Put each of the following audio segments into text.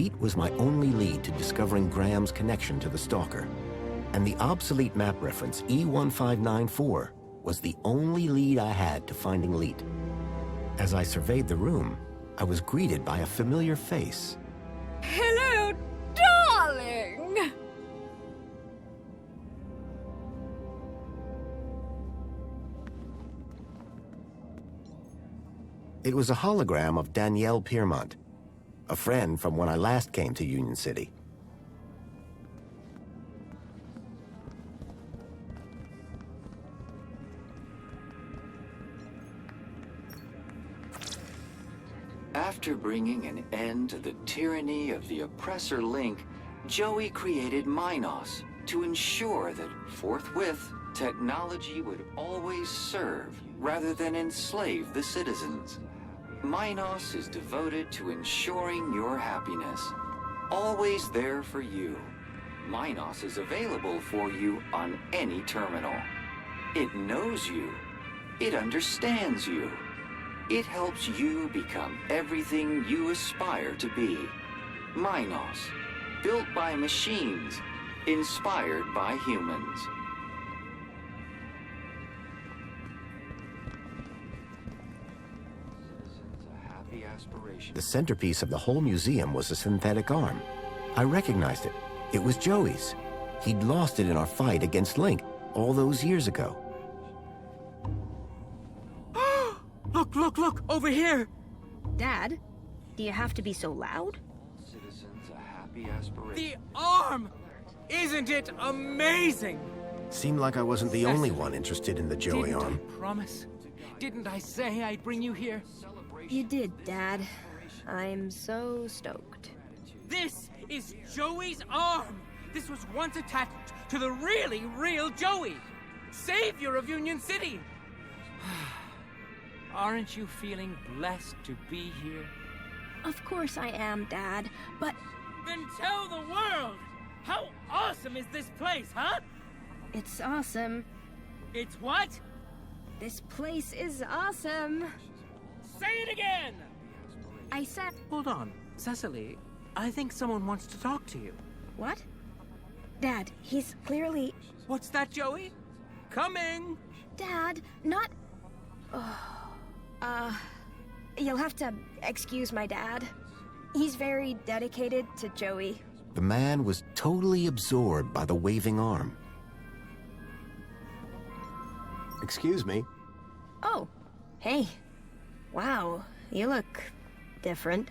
Vite was my only lead to discovering Graham's connection to the Stalker, and the obsolete map reference E1594 was the only lead I had to finding Leet. As I surveyed the room, I was greeted by a familiar face. Hello, darling! It was a hologram of Danielle Piermont, a friend from when I last came to Union City. After bringing an end to the tyranny of the oppressor Link, Joey created Minos to ensure that forthwith technology would always serve rather than enslave the citizens. Minos is devoted to ensuring your happiness, always there for you. Minos is available for you on any terminal. It knows you. It understands you. It helps you become everything you aspire to be. Minos, built by machines, inspired by humans. The centerpiece of the whole museum was a synthetic arm. I recognized it. It was Joey's. He'd lost it in our fight against Link all those years ago. Look, look, look! Over here! Dad, do you have to be so loud? Citizens, a happy aspiration. The arm! Isn't it amazing? Seemed like I wasn't the only one interested in the Joey Didn't arm. I promise? Didn't I say I'd bring you here? You did, Dad. I'm so stoked. This is Joey's arm! This was once attached to the really real Joey! Savior of Union City! Aren't you feeling blessed to be here? Of course I am, Dad, but... Then tell the world! How awesome is this place, huh? It's awesome. It's what? This place is awesome. Say it again! I said... Hold on. Cecily, I think someone wants to talk to you. What? Dad, he's clearly... What's that, Joey? Coming! Dad, not... You'll have to excuse my dad. He's very dedicated to Joey. The man was totally absorbed by the waving arm. Excuse me. Oh, hey. Wow, you look different.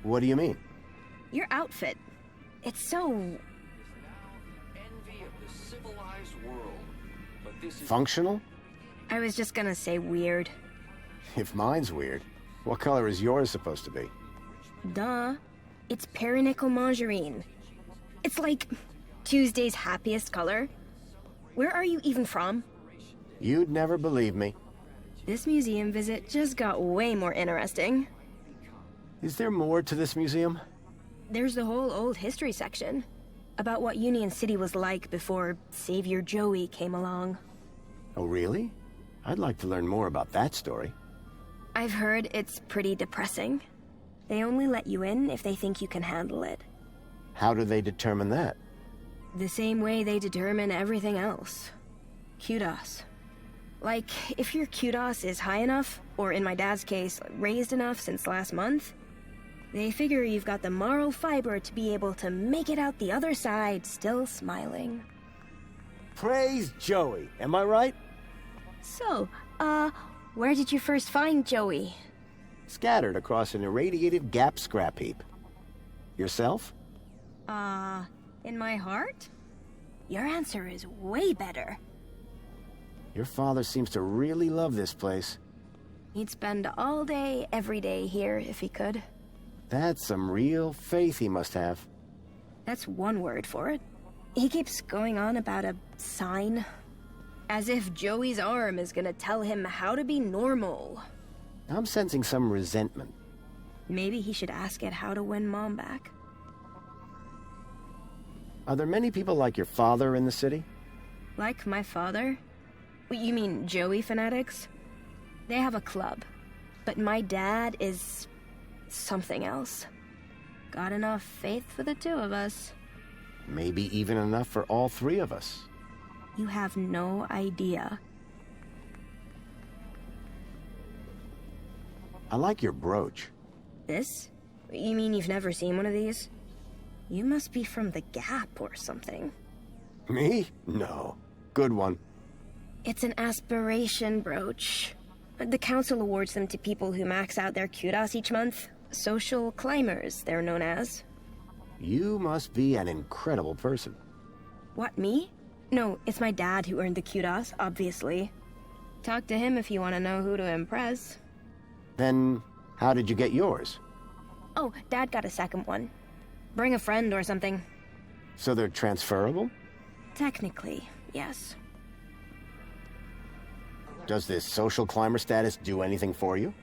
What do you mean? Your outfit. It's so... Envy of the civilized world. But this is Functional? I was just gonna say weird. If mine's weird, what color is yours supposed to be? Duh. It's perinickel margarine. It's like Tuesday's happiest color. Where are you even from? You'd never believe me. This museum visit just got way more interesting. Is there more to this museum? There's the whole old history section. About what Union City was like before Savior Joey came along. Oh, really? I'd like to learn more about that story. I've heard it's pretty depressing. They only let you in if they think you can handle it. How do they determine that? The same way they determine everything else. Kudos. Like, if your kudos is high enough, or in my dad's case, raised enough since last month, they figure you've got the moral fiber to be able to make it out the other side still smiling. Praise Joey, am I right? So, where did you first find Joey? Scattered across an irradiated gap scrap heap. Yourself? In my heart? Your answer is way better. Your father seems to really love this place. He'd spend all day, every day here if he could. That's some real faith he must have. That's one word for it. He keeps going on about a sign. As if Joey's arm is gonna tell him how to be normal. I'm sensing some resentment. Maybe he should ask it how to win Mom back. Are there many people like your father in the city? Like my father? You mean Joey fanatics? They have a club. But my dad is... something else. Got enough faith for the two of us. Maybe even enough for all three of us. You have no idea. I like your brooch. This? You mean you've never seen one of these? You must be from the Gap or something. Me? No. Good one. It's an aspiration brooch. The council awards them to people who max out their kudos each month. Social climbers, they're known as. You must be an incredible person. What, me? No, it's my dad who earned the kudos, obviously. Talk to him if you want to know who to impress. Then, how did you get yours? Oh, Dad got a second one. Bring a friend or something. So they're transferable? Technically, yes. Does this social climber status do anything for you?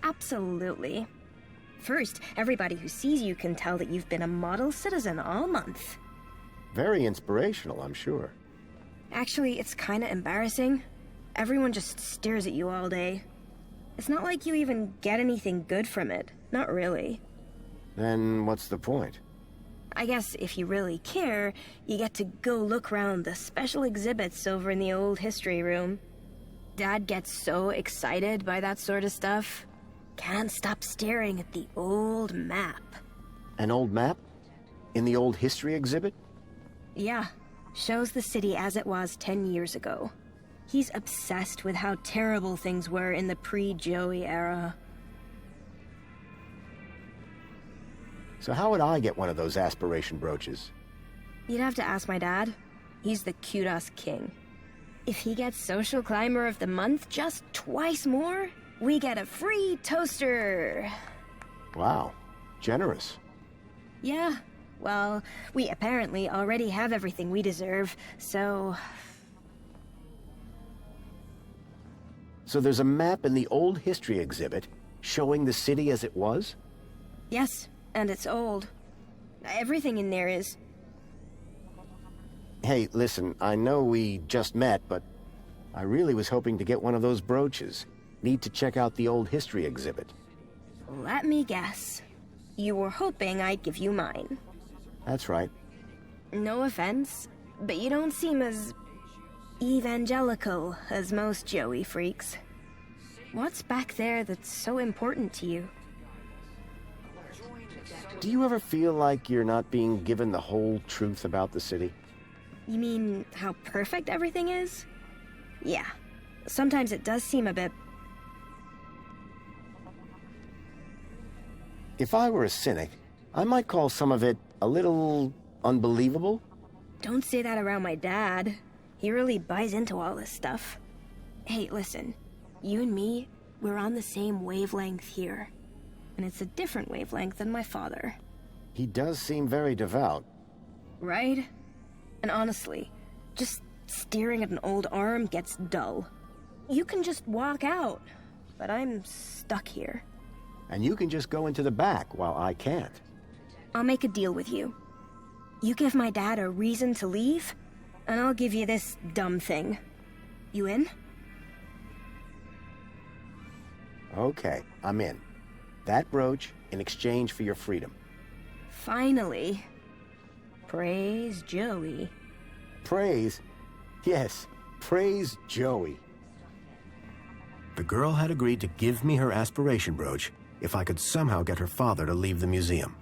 Absolutely. First, everybody who sees you can tell that you've been a model citizen all month. Very inspirational, I'm sure. Actually, it's kinda embarrassing. Everyone just stares at you all day. It's not like you even get anything good from it. Not really. Then what's the point? I guess if you really care, you get to go look around the special exhibits over in the old history room. Dad gets so excited by that sort of stuff. Can't stop staring at the old map. An old map? In the old history exhibit? Yeah, shows the city as it was 10 years ago. He's obsessed with how terrible things were in the pre-Joey era. So how would I get one of those aspiration brooches? You'd have to ask my dad. He's the kudos king. If he gets Social Climber of the Month just twice more, we get a free toaster. Wow, generous. Yeah, well, we apparently already have everything we deserve, so... So there's a map in the old history exhibit showing the city as it was? Yes, and it's old. Everything in there is. Hey, listen, I know we just met, but I really was hoping to get one of those brooches. Need to check out the old history exhibit. Let me guess. You were hoping I'd give you mine. That's right. No offense, but you don't seem as evangelical as most Joey freaks. What's back there that's so important to you? Do you ever feel like you're not being given the whole truth about the city? You mean how perfect everything is? Yeah. Sometimes it does seem a bit... If I were a cynic, I might call some of it a little unbelievable. Don't say that around my dad. He really buys into all this stuff. Hey, listen. You and me, we're on the same wavelength here. And it's a different wavelength than my father. He does seem very devout. Right? And honestly, just staring at an old arm gets dull. You can just walk out, but I'm stuck here. And you can just go into the back while I can't. I'll make a deal with you. You give my dad a reason to leave, and I'll give you this dumb thing. You in? Okay, I'm in. That brooch in exchange for your freedom. Finally. Praise Joey. Praise? Yes, praise Joey. The girl had agreed to give me her aspiration brooch if I could somehow get her father to leave the museum.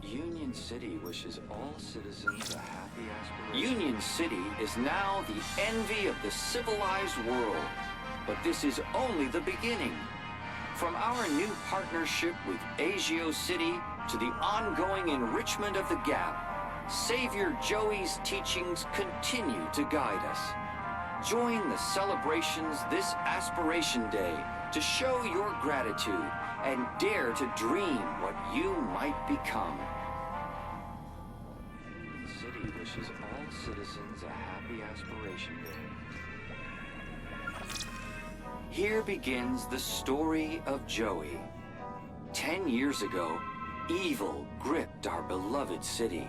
Union City wishes all citizens a happy aspiration. Union City is now the envy of the civilized world, but this is only the beginning. From our new partnership with Agio City to the ongoing enrichment of the Gap, Savior Joey's teachings continue to guide us. Join the celebrations this Aspiration Day to show your gratitude and dare to dream what you might become. Union City wishes all citizens a happy Aspiration Day. Here begins the story of Joey. 10 years ago, evil gripped our beloved city.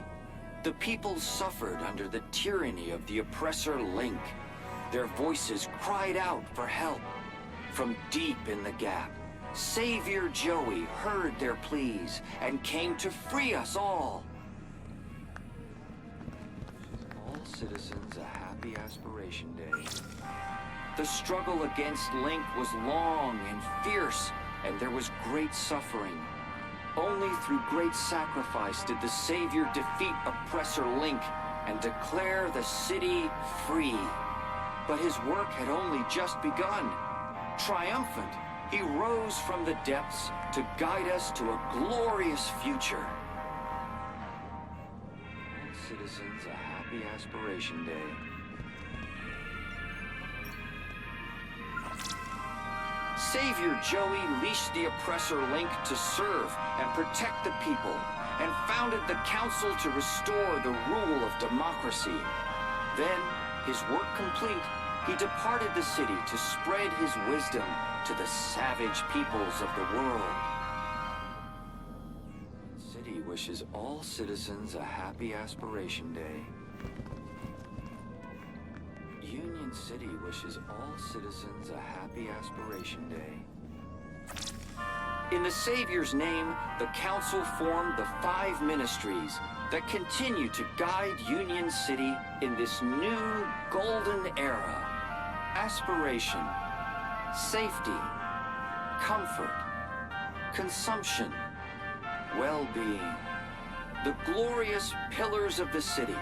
The people suffered under the tyranny of the oppressor Link. Their voices cried out for help. From deep in the gap, Savior Joey heard their pleas and came to free us all. All citizens a happy aspiration day. The struggle against Link was long and fierce, and there was great suffering. Only through great sacrifice did the Savior defeat oppressor Link and declare the city free. But his work had only just begun. Triumphant, he rose from the depths to guide us to a glorious future. All citizens a happy aspiration day. Savior Joey leashed the oppressor Link to serve and protect the people, and founded the council to restore the rule of democracy. Then, his work complete, he departed the city to spread his wisdom to the savage peoples of the world. The city wishes all citizens a happy aspiration day. Union City wishes all citizens a happy aspiration day. In the Savior's name, the Council formed the 5 ministries that continue to guide Union City in this new golden era. Aspiration, safety, comfort, consumption, well-being. The glorious pillars of the city,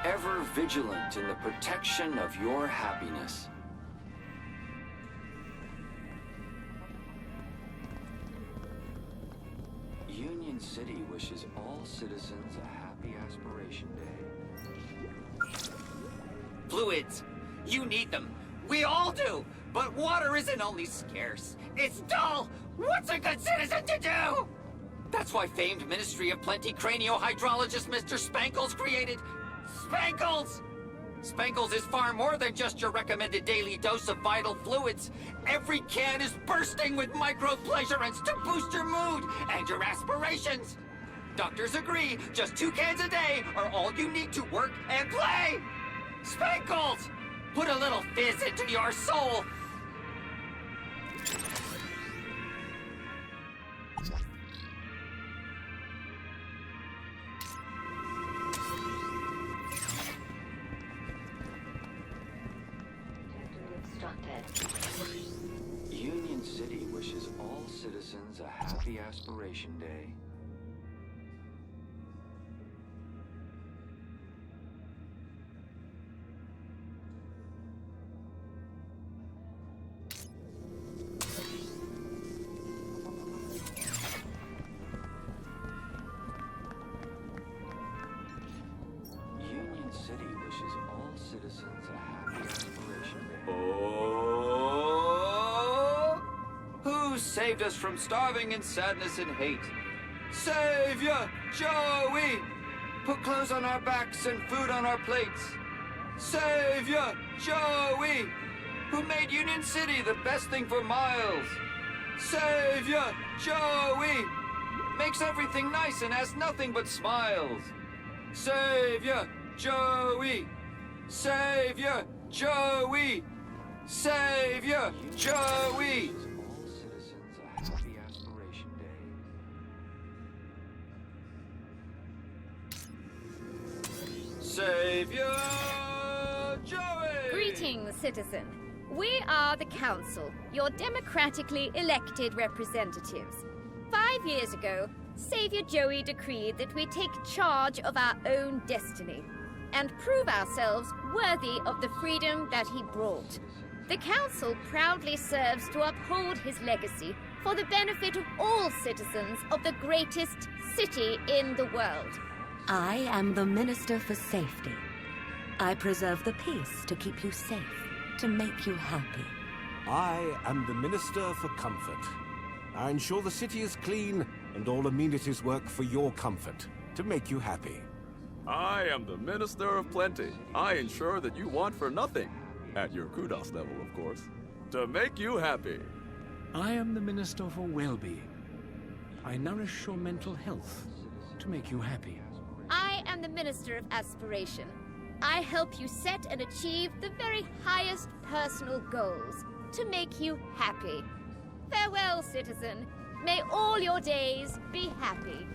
ever vigilant in the protection of your happiness. Union City wishes all citizens a happy aspiration day. Fluids! You need them. We all do! But water isn't only scarce, it's dull! What's a good citizen to do? That's why famed Ministry of Plenty craniohydrologist Mr. Spankles created Spankles! Spankles is far more than just your recommended daily dose of vital fluids. Every can is bursting with micro-pleasurants to boost your mood and your aspirations. Doctors agree, just 2 cans a day are all you need to work and play. Spankles! Put a little fizz into your soul. Union City wishes all citizens a happy aspiration day. Union City wishes all citizens a happy aspiration day. Who saved us from starving in sadness and hate? Savior Joey! Put clothes on our backs and food on our plates. Savior Joey! Who made Union City the best thing for miles. Savior Joey! Makes everything nice and has nothing but smiles. Savior Joey! Savior Joey! Savior Joey! All citizens a happy aspiration day. Savior Joey! Greetings, citizen. We are the Council, your democratically elected representatives. 5 years ago, Savior Joey decreed that we take charge of our own destiny and prove ourselves worthy of the freedom that he brought. The Council proudly serves to uphold his legacy for the benefit of all citizens of the greatest city in the world. I am the Minister for Safety. I preserve the peace to keep you safe, to make you happy. I am the Minister for Comfort. I ensure the city is clean and all amenities work for your comfort, to make you happy. I am the Minister of Plenty. I ensure that you want for nothing, at your kudos level, of course, to make you happy. I am the Minister for Well-being. I nourish your mental health to make you happy. I am the Minister of Aspiration. I help you set and achieve the very highest personal goals to make you happy. Farewell, citizen. May all your days be happy.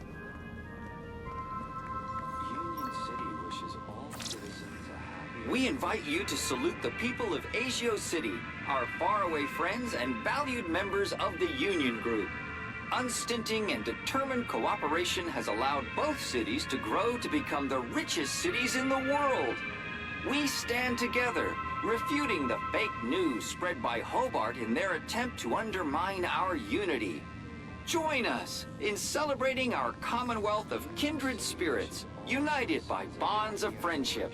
Union City wishes all citizens a happy... We invite you to salute the people of Asio City, our faraway friends and valued members of the Union Group. Unstinting and determined cooperation has allowed both cities to grow to become the richest cities in the world. We stand together, refuting the fake news spread by Hobart in their attempt to undermine our unity. Join us in celebrating our commonwealth of kindred spirits, united by bonds of friendship.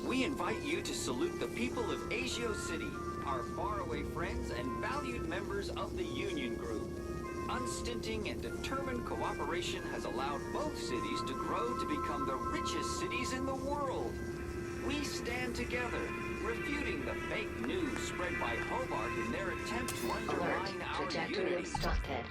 We invite you to salute the people of Asio City, our faraway friends and valued members of the Union Group. Unstinting and determined cooperation has allowed both cities to grow to become the richest cities in the world. We stand together, refuting the fake news spread by Hobart in their attempt to undermine our unity. obstructed.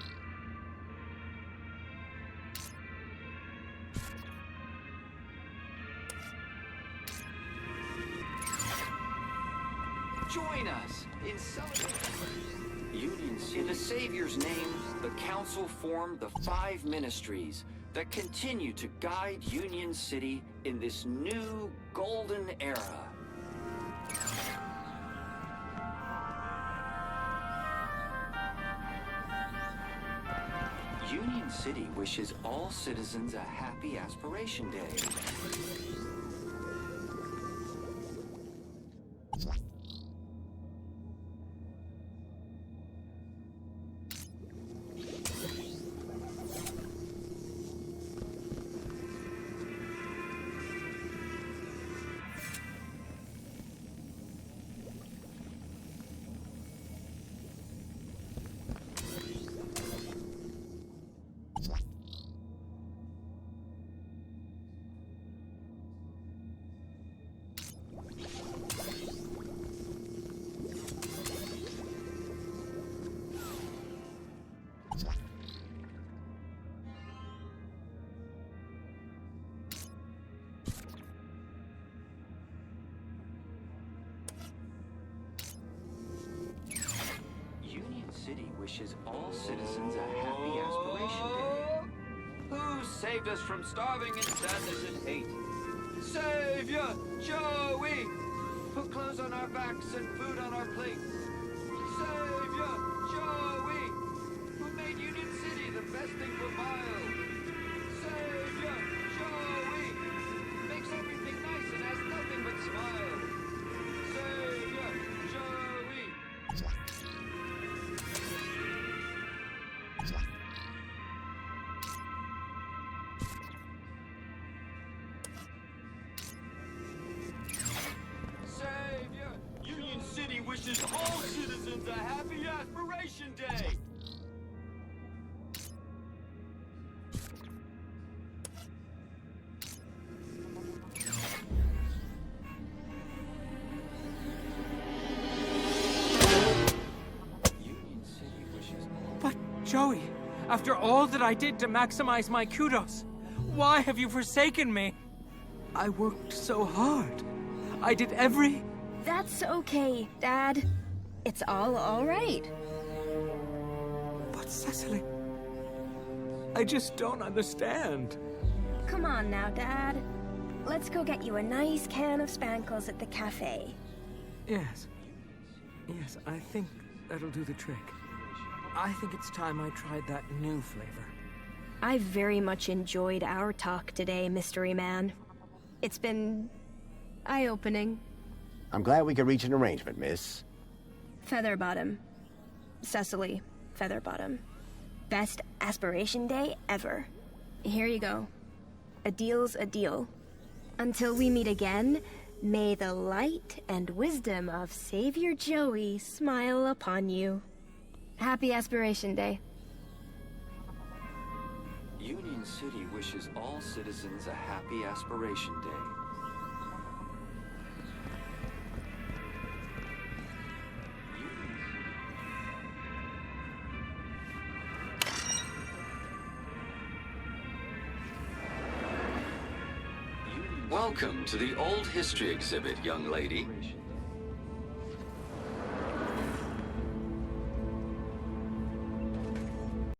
Join us in celebrating Union City. In the Savior's name, the Council formed the 5 ministries that continue to guide Union City in this new golden era. Union City wishes all citizens a happy Aspiration Day. City wishes all citizens a happy Aspiration Day. Who saved us from starving in sadness and hate? Savior Joey! Put clothes on our backs and food on our plates. Savior Joey! Who made Union City the best thing for miles. Savior Joey! Makes everything nice and has nothing but smiles. Savior Joey! Savior! Union City wishes all citizens a happy Aspiration Day! Union City wishes all... But, Joey, after all that I did to maximize my kudos, why have you forsaken me? I worked so hard. I did every... That's okay, Dad. It's all right. But, Cecily, I just don't understand. Come on now, Dad. Let's go get you a nice can of Spankles at the cafe. Yes. Yes, I think that'll do the trick. I think it's time I tried that new flavor. I very much enjoyed our talk today, Mystery Man. It's been... eye-opening. I'm glad we could reach an arrangement, miss. Featherbottom. Cecily Featherbottom. Best Aspiration Day ever. Here you go. A deal's a deal. Until we meet again, may the light and wisdom of Savior Joey smile upon you. Happy Aspiration Day. Union City wishes all citizens a happy Aspiration Day. Welcome to the Old History exhibit, young lady.